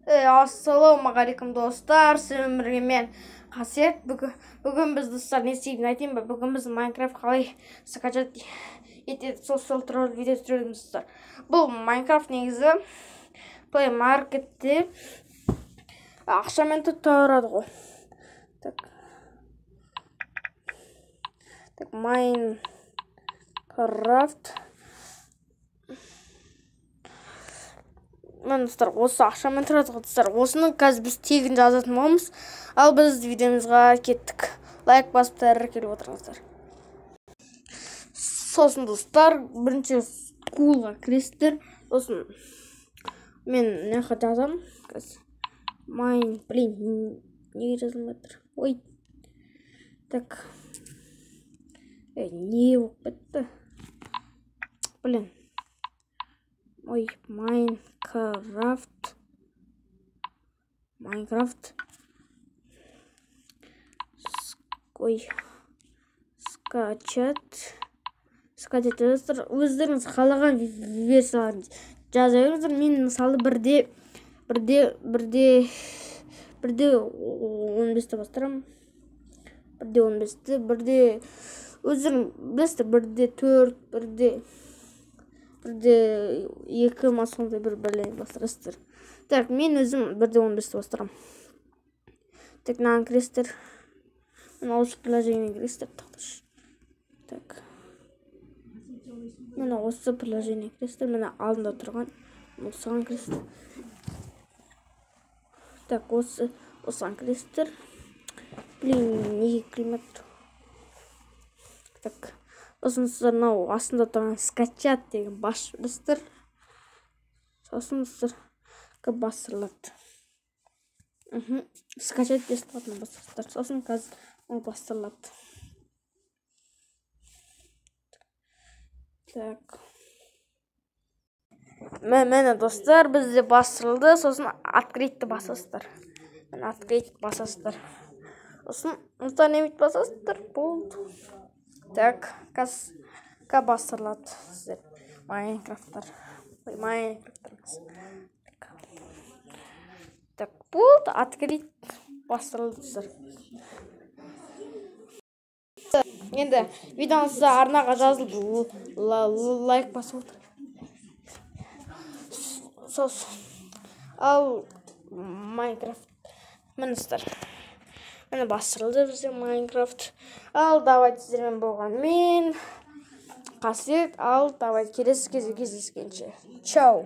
Ассалаумағалейкум достар, сізбен бірге мен Қасиет. Бүгін біз достар не істейтінін айтайын ба? Бүгін біз Майнкрафт қалай скачать етеді, сол туралы видео түсіреміз достар. Бұл Майнкрафт негізі Play Marketте ақшамен тұрады ғой. Так, Майнкрафт. Мен достар, осы ақшамен тұрады достар. Осыны қазір біз тегін жазатын боламыз. Ал біз видеомызға кеттік. Лайк басып тәрі келіп отырыңыздар. Сосын достар, бірінші скулға кіресіздер. Сосын мен неға жазам. Неге жазылмайды? Ой. Так. Не болып бітті? Ой, Майнкрафт. Ой, скачать достар. Өздеріңіз қалаған версияларын жаза беріңіздер. Мен мысалы бірде 15-те бастырамын. Бірде өздерің білесіздер, бірде 4, бірде 2 ма сондай бірлерін бастырасыздар. Так, мен өзім бірде 15-те бастырамын. Так, мынаны кіресіздер. Мына осы приложение кіресіздер. Так. Мына осы приложение кіресіздер. Мына алдында тұрған. Осыған кіресіздер. Так, осыған кіресіздер. Неге кірмепті? Так. Сосын сіздер мынау астында тұрған скачать деген басып сосын сіздер бастырылады. Скачать бесплатно бастырылады. Сосын қазір ол бастырылады. Так. Мені достар, бізде бастырылды. Сосын открытті басасыздар. Открыть басасыздар. Сосын интернет басасыздар. Болды. Так, қазір бастырылады сіздер. Майнкрафттар. Так, болды. Открыть бастырылды сіздер. Енді видеоңызда арнаға жазылды. Лайк басып отыр. Ал Майнкрафт. Міністер. Мені бастырылды бізде Майнкрафт. Ал давайте сіздермен болған мен Қасиет. Ал давайте келесі кездескенше. Чау.